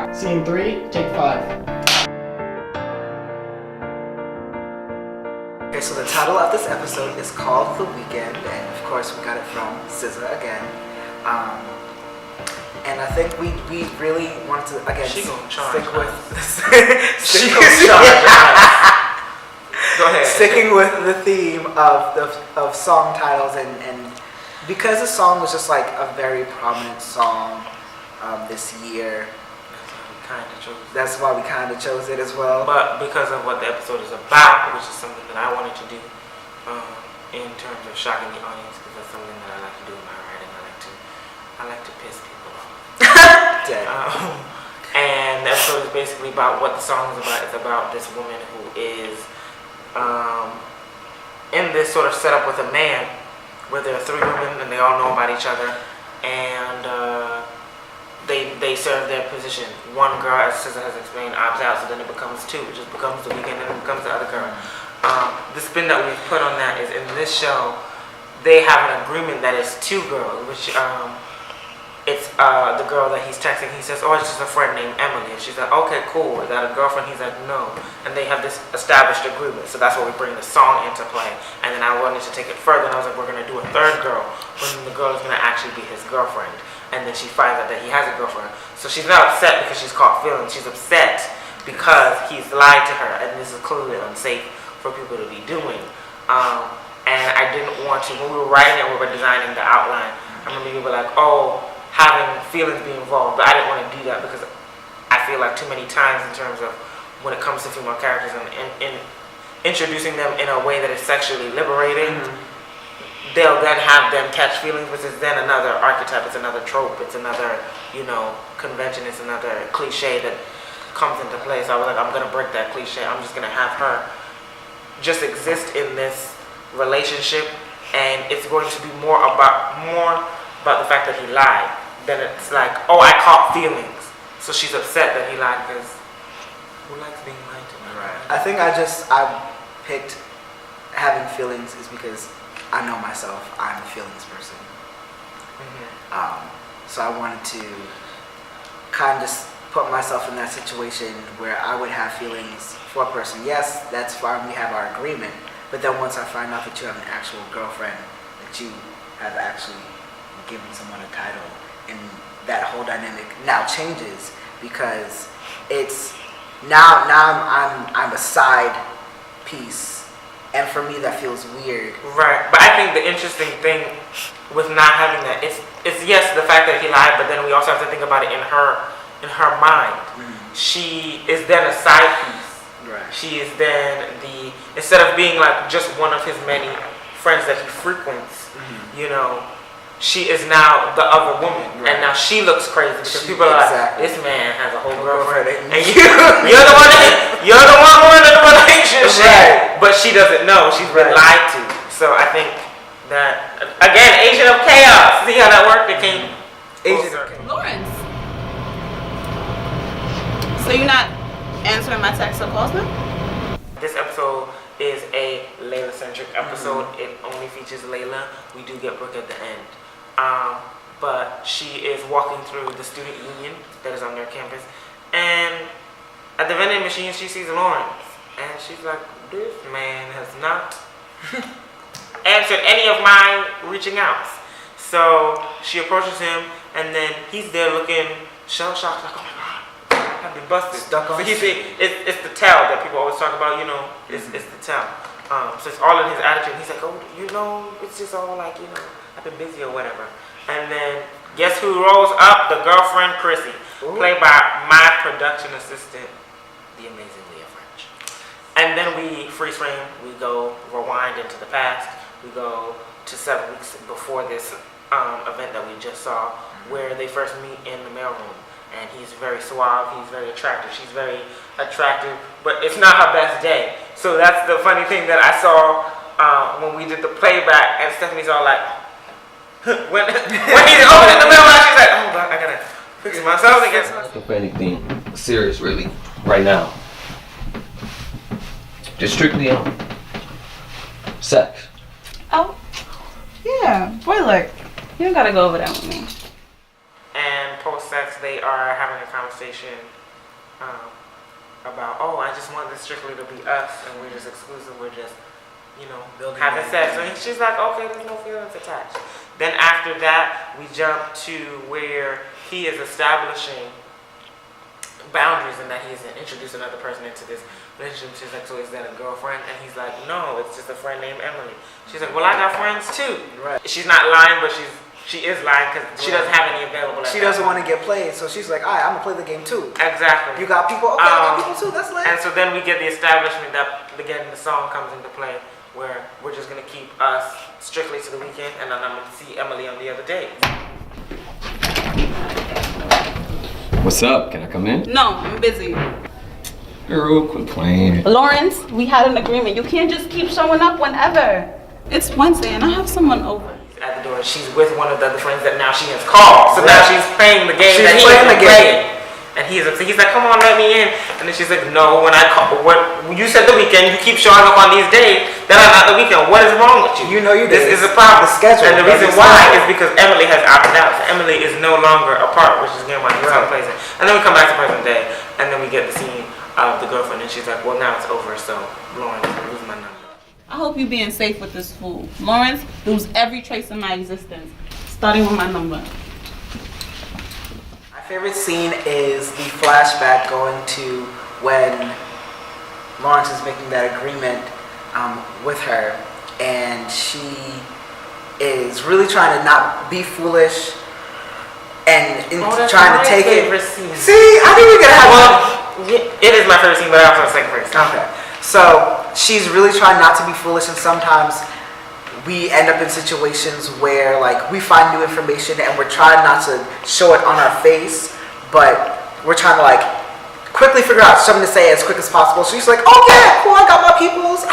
Scene 3, take 5. Okay, so the title of this episode is called The Weekend, and of course we got it from SZA again. And I think we really wanted to again stick with Go ahead. Sticking with the theme of song titles, and because the song was just like a very prominent song this year. That's why we kind of chose it as well. But because of what the episode is about, which is something that I wanted to do in terms of shocking the audience, because that's something that I like to do in my writing. I like to piss people off. And the episode is basically about what the song is about. It's about this woman who is in this sort of setup with a man where there are 3 women and they all know about each other, and they serve their position. One girl, as SZA has explained, opts out, so then it becomes 2. It just becomes The Weeknd, and it becomes the other girl. The spin that we've put on that is in this show, they have an agreement that it's 2 girls, which it's the girl that he's texting. He says, "Oh, it's just a friend named Emily." And she's like, "Okay, cool. Is that a girlfriend?" He's like, "No." And they have this established agreement. So that's where we bring the song into play. And then I wanted to take it further, and I was like, we're going to do a 3rd girl, when the girl is going to actually be his girlfriend. And then she finds out that he has a girlfriend. So she's not upset because she's caught feelings. She's upset because he's lied to her, and this is clearly unsafe for people to be doing. And I didn't want to, when we were writing it, we were designing the outline, I remember you were like, oh, having feelings be involved, but I didn't want to do that because I feel like too many times in terms of when it comes to female characters and in introducing them in a way that is sexually liberating, they'll then have them catch feelings, which is then another archetype, it's another trope, it's another, convention, it's another cliche that comes into play. So I was like, I'm going to break that cliche. I'm just going to have her just exist in this relationship, and it's going to be more about the fact that he lied. Then it's like, oh, I caught feelings. So she's upset that he lied because who likes being lied to? Right. I think I picked having feelings is because I know myself. I'm a feelings person. So I wanted to kind of just put myself in that situation where I would have feelings for a person. Yes, that's fine. We have our agreement. But then once I find out that you have an actual girlfriend, that you have actually given someone a title, and that whole dynamic now changes because it's now I'm a side piece, and for me that feels weird. Right, but I think the interesting thing with not having that it's yes, the fact that he lied, but then we also have to think about it in her mind. She is then a side piece. Right. She is then instead of being like just one of his many friends that he frequents, she is now the other woman. Right. And now she looks crazy because people are like, this man has a whole girlfriend. And you're the one who in the relationship. Right. But she doesn't know. She's been lied to. So I think that, again, agent of chaos. See how that worked? It came agent of chaos. Lawrence. So you're not answering my text or calls now? This episode is a Layla-centric episode. It only features Layla. We do get Brooke at the end. But she is walking through the student union that is on their campus. And at the vending machine, she sees Lawrence. And she's like, this man has not answered any of my reaching outs. So she approaches him, and then he's there looking shell-shocked, like, oh my God, I've been busted. So it's the tell that people always talk about, it's the tell. So it's all in his attitude. He's like, oh, it's just all like, I've been busy or whatever. And then guess who rolls up? The girlfriend, Christie, played by my production assistant, the amazing Leah French. And then we freeze frame, we go rewind into the past. We go to 7 weeks before this event that we just saw, where they first meet in the mailroom. And he's very suave, he's very attractive, she's very attractive, but it's not her best day. So that's the funny thing that I saw when we did the playback, and Stephanie's all like, when he's opening the mailbox, she's like, oh God, I gotta fix myself against Looking for anything serious, really, right now. Just strictly sex. Oh, yeah. Boy, look, you don't gotta go over that with me. And post post-sex, they are having a conversation about, oh, I just want this strictly to be us, and we're just exclusive. We're just, having sex. And she's like, okay, there's no feelings attached. Then after that, we jump to where he is establishing boundaries and that he's introduced another person into this relationship. She's like, so is that a girlfriend? And he's like, no, it's just a friend named Emily. She's like, well, I got friends too. Right. She's not lying, but she is lying because she doesn't have any available. She doesn't want to get played, so she's like, all right, I'm gonna play the game too. Exactly. You got people? Okay, I got people too. That's lit. And so then we get the establishment that again the song comes into play, where we're just gonna keep us strictly to the weekend, and then I'm gonna see Emily on the other days. What's up? Can I come in? No, I'm busy. Girl, quit playing. Lawrence, we had an agreement. You can't just keep showing up whenever. It's Wednesday and I have someone over. At the door, she's with one of the other friends that now she has called. So now she's playing the game She's that he playing has the game. played. And he's upset. He's like, come on, let me in. And then she's like, no, when I call, when you said the weekend, you keep showing up on these days that are not the weekend. What is wrong with you? You know you This did. is a problem. The schedule. And the reason why is because Emily has opted out. So Emily is no longer a part, which is again why the song plays it. And then we come back to present day, and then we get the scene of the girlfriend, and she's like, well, now it's over, so Lauren, lose my number. I hope you're being safe with this fool. Lawrence, lose every trace of my existence, starting with my number. My favorite scene is the flashback going to when Lawrence is making that agreement with her, and she is really trying to not be foolish and trying to take it. Scene. See, I think we're gonna have one. It is my favorite scene, but I also have a second favorite scene. Okay, so she's really trying not to be foolish, and sometimes we end up in situations where like we find new information and we're trying not to show it on our face, but we're trying to like quickly figure out something to say as quick as possible. So she's like, oh yeah, cool, I got my peoples.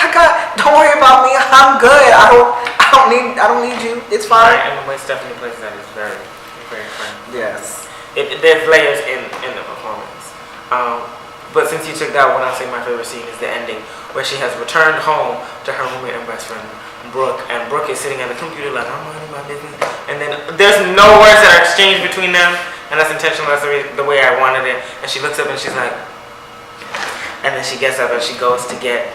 Don't worry about me. I'm good. I don't need you. It's fine. Right, and the way Stephanie plays that is very, very fun. Yes. There's layers in the performance. But since you took that one, I'll say my favorite scene is the ending, where she has returned home to her roommate and best friend, Brooke, and Brooke is sitting at the computer like, I'm minding my business. And then there's no words that are exchanged between them, and that's intentional, that's the way I wanted it. And she looks up and she's like, and then she gets up and she goes to get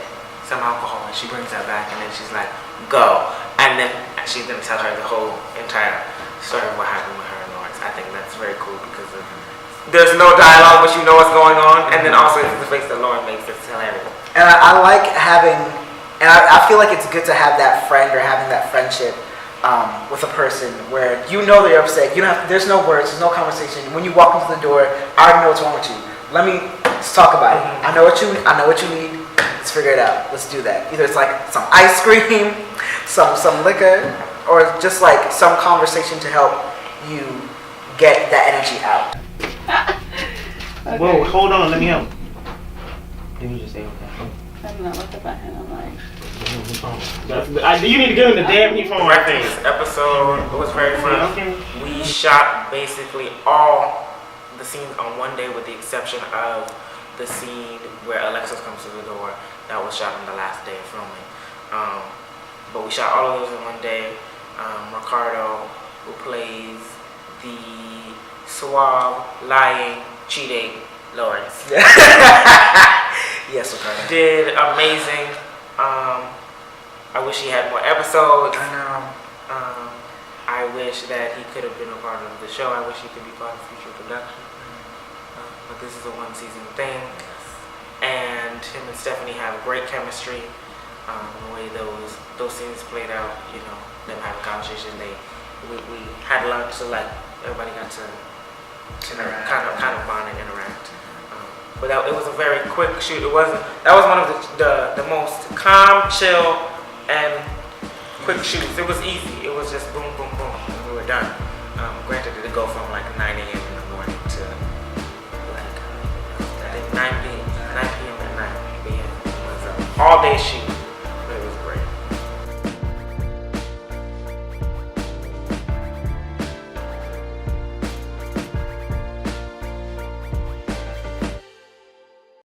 some alcohol, and she brings that back, and then she's like, go. And then she's gonna tell her the whole entire story of what happened with her and Lawrence. I think that's very cool because there's no dialogue, but you know what's going on, and then also it's the face that Lauren makes. It's hilarious. And I like having, and I feel like it's good to have that friend or having that friendship with a person where you know they're upset. You don't have, there's no words, there's no conversation. When you walk into the door, I already know what's wrong with you. Let's talk about it. I know what you need. Let's figure it out. Let's do that. Either it's like some ice cream, some liquor, or just like some conversation to help you get that energy out. Okay. Whoa, hold on, let me help. Then you just say okay. I'm not looking back and I'm like, You need to give him the damn new phone right there. This episode was very fun. Okay. We shot basically all the scenes on one day with the exception of the scene where Alexis comes to the door. That was shot on the last day of filming. But we shot all of those in one day. Ricardo, who plays the suave, lying, cheating Lawrence. Yes, Ricardo. Did amazing. I wish he had more episodes. I know. I wish that he could have been a part of the show. I wish he could be part of future production. But this is a one season thing. And him and Stephanie have great chemistry. The way those scenes played out, you know, them having a conversation. We had lunch, so like everybody got to kind of bond and interact. But it was a very quick shoot. That was one of the most calm, chill, and quick shoots. It was easy. It was just boom, boom, boom, and we were done. Granted, it did go from like 9 a.m. in the morning to like I think 9 p.m. at night. It was an all-day shoot.